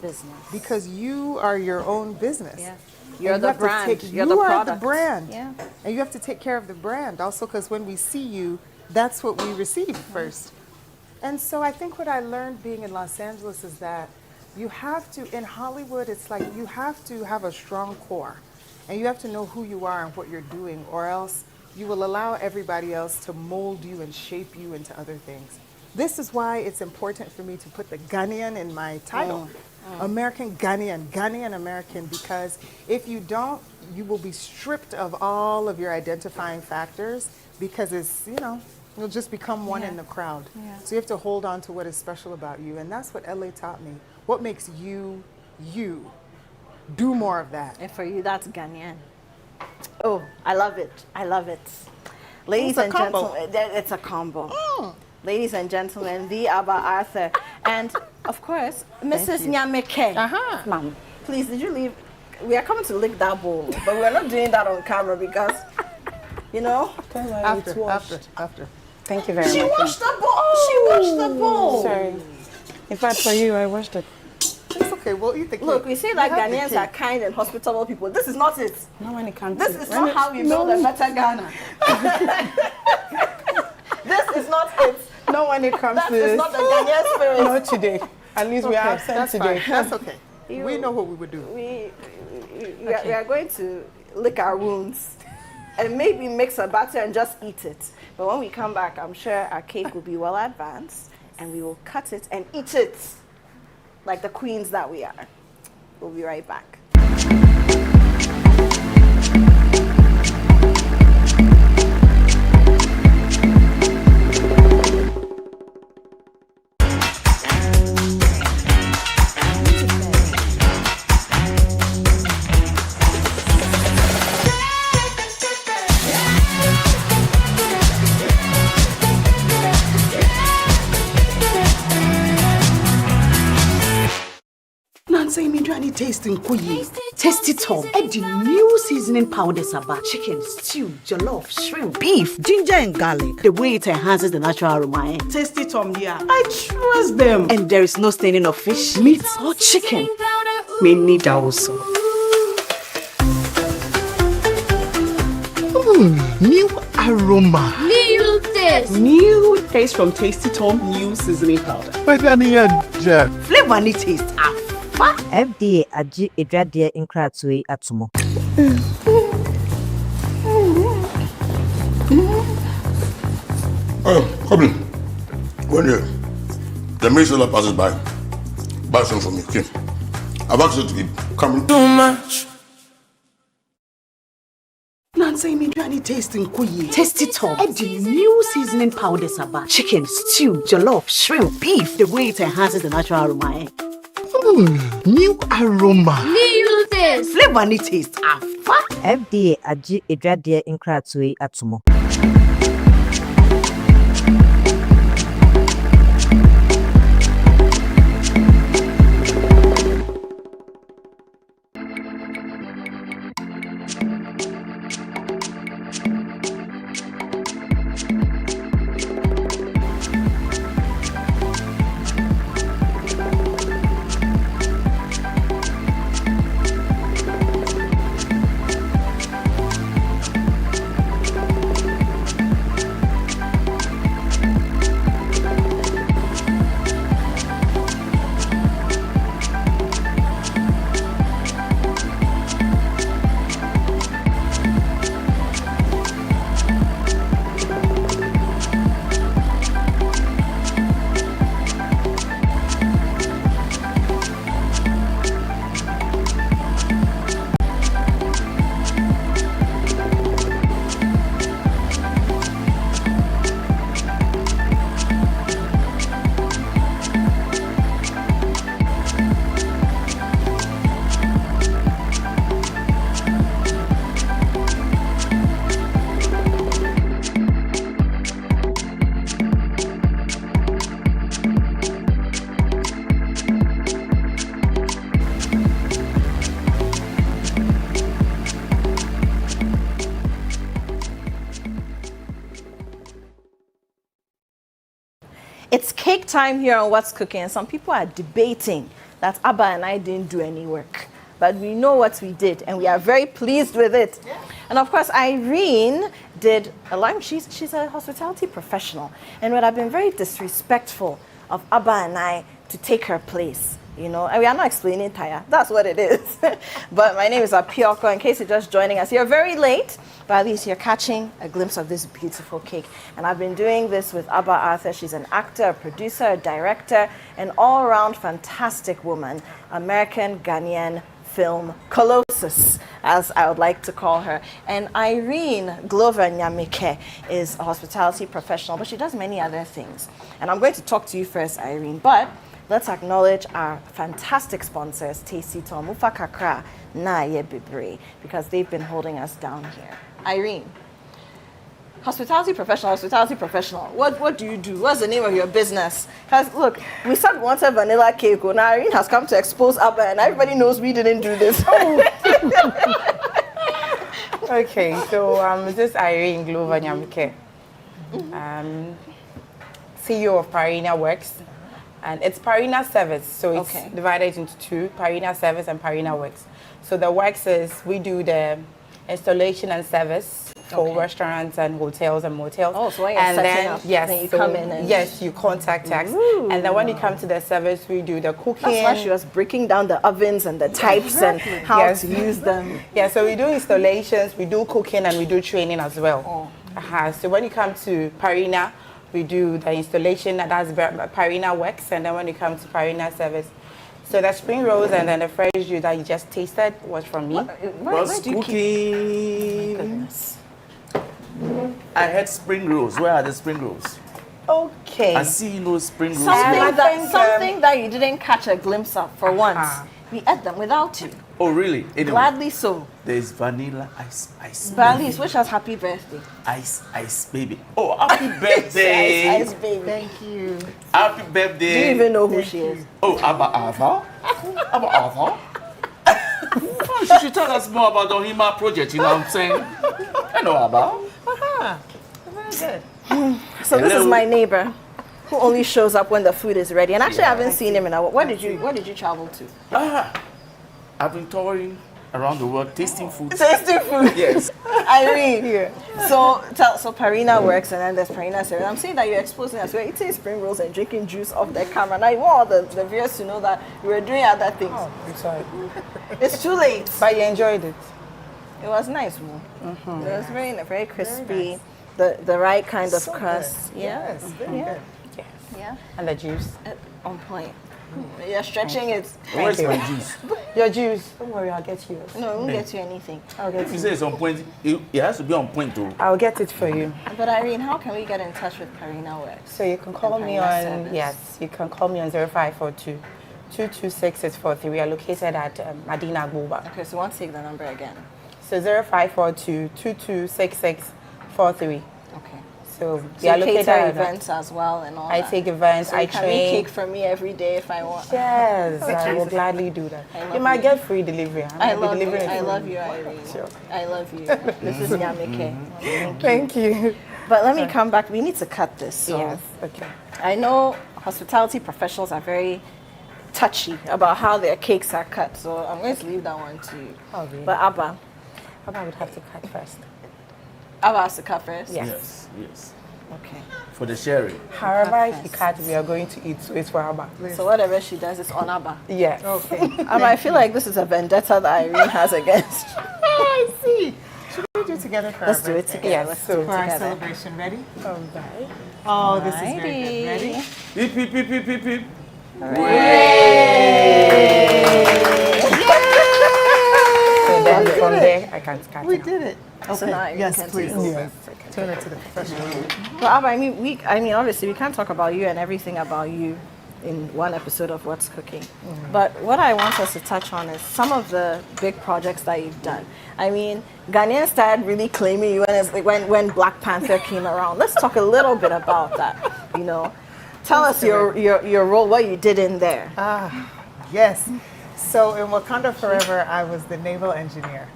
Because you are your own business. Yeah. You're the brand. You are the brand. Yeah. And you have to take care of the brand also, because when we see you, that's what we receive first. And so I think what I learned being in Los Angeles is that you have to, in Hollywood, it's like you have to have a strong core. And you have to know who you are and what you're doing, or else you will allow everybody else to mold you and shape you into other things. This is why it's important for me to put the Ghanaian in my title. American Ghanaian, Ghanaian American, because if you don't, you will be stripped of all of your identifying factors, because it's, you'll just become one in the crowd. So you have to hold on to what is special about you, and that's what LA taught me. What makes you, you. Do more of that. And for you, that's Ghanaian. Oh, I love it. I love it. Ladies and gentlemen, it's a combo. Ladies and gentlemen, the Abba Arthur. And of course, Mrs. Nyameke. Ma'am, please, did you leave? We are coming to lick that bowl, but we're not doing that on camera because, After. Thank you very much. She washed the bowl. She washed the bowl. Sorry. In fact, for you, I washed it. It's okay, we'll eat the cake. Look, we say that Ghanaians are kind and hospitable people. This is not it. Not when it comes This is not how we build a better Ghana. This is not it. Not when it comes to this. That is not the Ghanaian spirit. Not today. At least we are absent today. That's okay. We know what we would do. We are going to lick our wounds and maybe mix a batter and just eat it. But when we come back, I'm sure our cake will be well advanced and we will cut it and eat it like the queens that we are. We'll be right back. Say me trying tasting kuyi. Tasty Tom. Add the new seasoning powders about chicken, stew, jollof, shrimp, beef, ginger and garlic. The way it enhances the natural aroma. Tasty Tom, yeah. I trust them. And there is no staining of fish, meat or chicken. Me need also. New aroma. New taste. New taste from Tasty Tom new seasoning powder. Flavor need taste. FDA agye edwadeɛ nkratoe yi atomo. Come in. When the maid seller passes by, buy some for me, okay? I've asked you to be coming. Too much. Nancy, me Johnny tasting kuyi. Tasty Tom. Add the new seasoning powders about chicken, stew, jollof, shrimp, beef. The way it enhances the natural aroma. New aroma. New taste. Flavor and taste. Afa. FDA agye edwadie nkratwe atomo. It's cake time here on What's Cooking, and some people are debating that Abba and I didn't do any work. But we know what we did, and we are very pleased with it. Yeah. And of course, Irene did a lot. She's a hospitality professional, and would have been very disrespectful of Abba and I to take her place. You know, and we are not explaining Taya. That's what it is. But my name is Apioko. In case you're just joining us, you're very late, but at least you're catching a glimpse of this beautiful cake. And I've been doing this with Abba Arthur. She's an actor, a producer, a director, an all-around fantastic woman, American Ghanaian film colossus, as I would like to call her. And Irene Glover Nyamike is a hospitality professional, but she does many other things. And I'm going to talk to you first, Irene, but let's acknowledge our fantastic sponsors, Tasty Tom, Mufa Kakra, Na Ye Bibre, because they've been holding us down here. Irene, hospitality professional. What do you do? What's the name of your business? Because look, we said we wanted vanilla cake. Now Irene has come to expose Abba, and everybody knows we didn't do this. Okay, so this is Irene Glover Nyamike, CEO of Parina Works. And it's Parina Service, so it's divided into two, Parina Service and Parina Works. So the Works is, we do the installation and service for restaurants and hotels and motels. Oh, so when you're setting up, then you come in and... Yes, you contact us. And then when you come to the service, we do the cooking. That's why she was breaking down the ovens and the types and how to use them. Yeah, so we do installations, we do cooking, and we do training as well. So when you come to Parina, we do the installation, that's Parina Works, and then when you come to Parina Service. So the spring rolls and then the fresh juice that you just tasted was from me. What's cooking? I had spring rolls. Where are the spring rolls? Okay. I see spring rolls. Something that you didn't catch a glimpse of for once. We ate them without you. Oh, really? Anyway, gladly so. There's vanilla ice. Bali's, wish us happy birthday. Ice, baby. Oh, happy birthday. Ice, baby. Thank you. Happy birthday. Do you even know who she is? Oh, Abba Arthur. Abba Arthur. She should tell us more about the Ohima project, you know what I'm saying? I know Abba. Very good. So this is my neighbor, who only shows up when the food is ready. And actually, I haven't seen him in a while. Where did you travel to? I've been touring around the world, tasting food. Tasting food? Yes. Irene here. So Parina Works, and then there's Parina Service. I'm saying that you're exposing us. We're eating spring rolls and drinking juice off the camera. Now you want all the viewers to know that we were doing other things. Oh, sorry. It's too late. But you enjoyed it. It was nice. It was very crispy. Nice. The right kind of crust. Yes, very good. Yeah. And the juice. On point. You're stretching it. Where's my juice? Your juice. Don't worry, I'll get you. No, I won't get you anything. I'll get If you you. say it's on point, it has to be on point too. I'll get it for you. But Irene, how can we get in touch with Karina Works? So you can call me on, yes, you can call me on 0542 226 We are located at Madina Gboba. Okay, so once take the number again. So 0542 2266 Okay. So So we are you located cater at events as well and all I that. take events, So I you can train. make cake for me every day if I want. Yes, Oh, I will Jesus. gladly do that. I love You might you. get free delivery. I love you. delivering it I for love you. you, Irene. Sure. I love you. This is Nyamike. Thank you. But let me come back. We need to cut this. So Yes, okay. I know hospitality professionals are very touchy about how their cakes are cut. So I'm going to leave that one to you. Oh, really? But Abba would have to cut first. Abba has to cut first? Yes. Yes. Okay. For the sharing. However he cuts, we are going to eat, so it's for Abba. So whatever she does is on Abba. Yes. Okay. Abba, I feel like this is a vendetta that Irene has against you. I see. Should we do it together for Let's our do it birthday? together. Yes, Let's so do it For our together. celebration. Ready? All right. Oh, this is very good. Ready? Beep, beep, beep, beep, beep, beep. So then from there, I can cut We it. did it. So now you Yes, can please. take over. Yes. Turn it to the professional. But Abba, I mean, obviously, we can't talk about you and everything about you in one episode of What's Cooking. But what I want us to touch on is some of the big projects that you've done. I mean, Ghanaians started really claiming you when Black Panther came around. Let's talk a little bit about that. You know, tell us your role, what you did in there. Yes. So in Wakanda Forever, I was the naval engineer.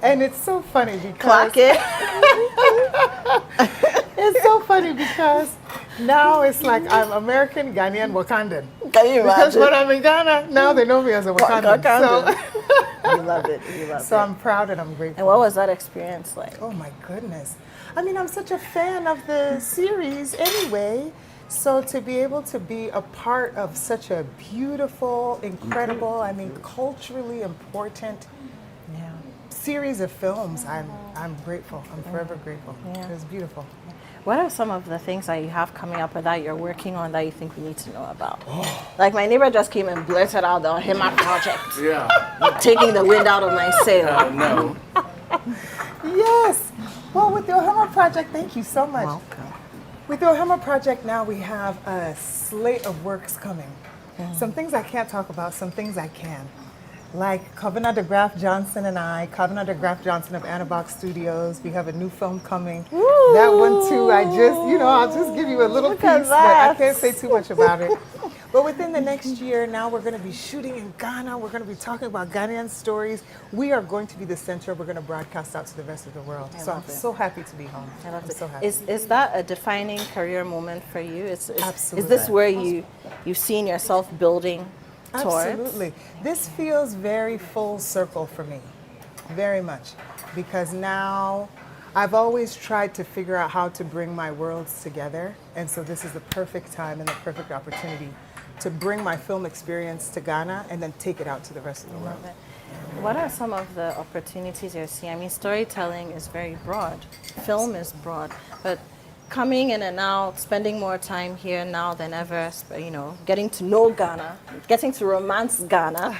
And it's so funny because... Clock it. It's so funny because now it's like I'm American, Ghanaian, Wakandan. Can you Because imagine? when I'm in Ghana, now they know me as a Wakandan. You love it. You love So it. I'm proud and I'm grateful. And what was that experience like? Oh my goodness. I mean, I'm such a fan of the series anyway. So to be able to be a part of such a beautiful, incredible, I mean, culturally important series of films, I'm grateful. I'm forever grateful. Yeah. It was beautiful. What are some of the things that you have coming up or that you're working on that you think we need to know about? Like my neighbor just came and blurted out the HEMA project. Yeah. Taking the wind out of my sail. No. Yes. Well, with the Ohama Project, thank you so much. Welcome. With the Ohama Project now, we have a slate of works coming. Some things I can't talk about, some things I can. Like Kavana de Graaf Johnson and I, Kavana de Graaf Johnson of Anabox Studios, we have a new film coming. Ooh. That one too, I'll just give you a little Look piece, at but I that. can't say too much about it. But within the next year, now we're going to be shooting in Ghana. We're going to be talking about Ghanaian stories. We are going to be the center. We're going to broadcast out to the rest of the world. So I'm love it. so happy to be home. I love I'm it. so happy. Is that a defining career moment for you? Is Absolutely. this where you've seen yourself building towards? Absolutely. This feels very full circle for me, very much, because now I've always tried to figure out how to bring my worlds together, and so this is the perfect time and the perfect opportunity to bring my film experience to Ghana and then take it out to the rest of the world. What are some of the opportunities you're seeing? I mean, storytelling is very broad, film is broad, but coming in and out, spending more time here now than ever, getting to know Ghana, getting to romance Ghana,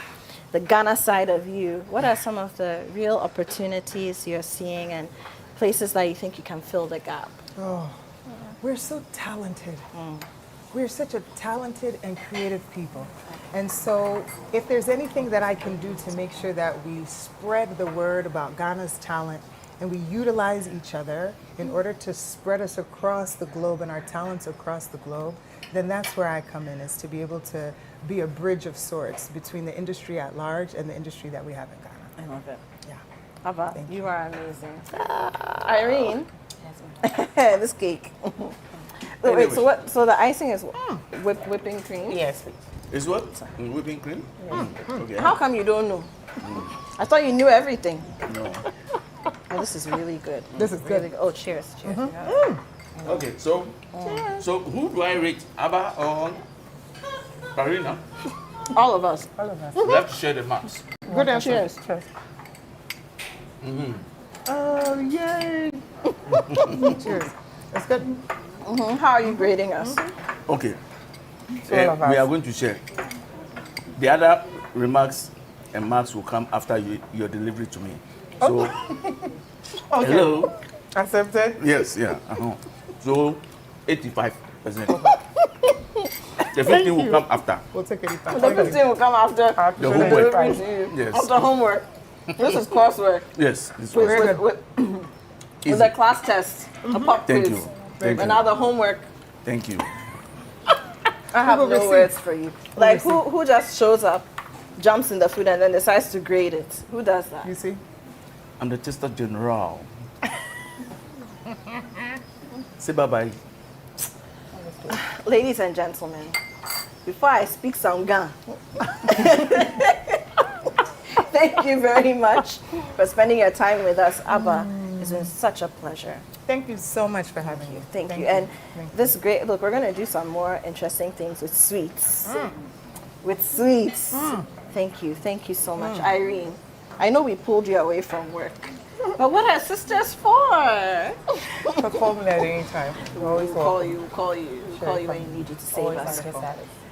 the Ghana side of you. What are some of the real opportunities you're seeing and places that you think you can fill the gap? Oh, we're so talented. We're such a talented and creative people. And so if there's anything that I can do to make sure that we spread the word about Ghana's talent and we utilize each other in order to spread us across the globe and our talents across the globe, then that's where I come in, is to be able to be a bridge of sorts between the industry at large and the industry that we have in Ghana. I love it. Yeah. Abba, Thank you are amazing. Irene, this cake. Wait, so the icing is whipping cream? Yes, please. Is what? Whipping cream? Okay. How come you don't know? I thought you knew everything. No. Oh, this is really good. This is really good. Oh, cheers. Cheers. Okay, so who do I rate? Abba or Karina? All of us. All of us. We have to share the marks. Good answer. Cheers. Cheers. Mm-hmm. Oh, yay. Cheers. That's good. How are you grading us? Okay. All of us. We are going to share. The other remarks and Max will come after your delivery to me. So, Okay. hello. Accepted? Yes, yeah. So, 85%. The 15 will come after. We'll take 85. The 15 will come after The homework. delivery to you. Yes. After homework. This is coursework. Yes. This With, one. with the class test, a pop Thank quiz, you. Thank you. and now the homework. Thank you. I have Who will no receive? words for you. Like who just shows up, jumps in the food, and then decides to grade it? Who does that? You see? I'm the tester general. Say bye-bye. Ladies and gentlemen, before I speak Sangha, thank you very much for spending your time with us, Abba. It's been such a pleasure. Thank you so much for having me. Thank you. And this great, look, we're going to do some more interesting things with sweets. With sweets. Thank you. Thank you so much. Irene, I know we pulled you away from work, but what are sisters for? Call me at any time. We'll call you when you need you to save us.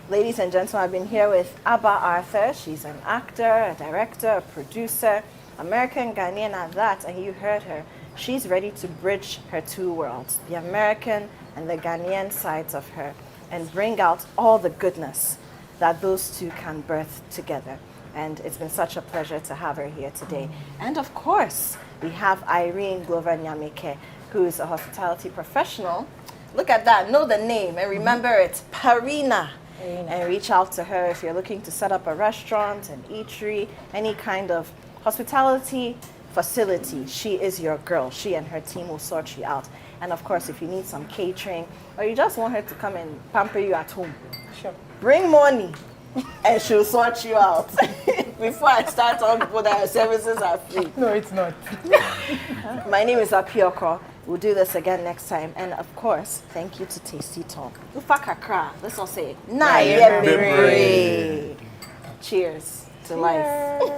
Ladies and gentlemen, I've been here with Abba Arthur. She's an actor, a director, a producer, American Ghanaian at that, and you heard her. She's ready to bridge her two worlds, the American and the Ghanaian sides of her, and bring out all the goodness that those two can birth together. And it's been such a pleasure to have her here today. And of course, we have Irene Glover Nyamike, who is a hospitality professional. Look at that, know the name, and remember it's Parina. And reach out to her if you're looking to set up a restaurant, an eatery, any kind of hospitality facility. She is your girl. She and her team will sort you out. And of course, if you need some catering or you just want her to come and pamper you at home, Sure. bring money and she'll sort you out. Before I start telling people that her services are free. No, it's not. My name is Apioko. We'll do this again next time. And of course, thank you to Tasty Talk. Ufa kakra. Let's all say it. Na ye bebre. Cheers to life.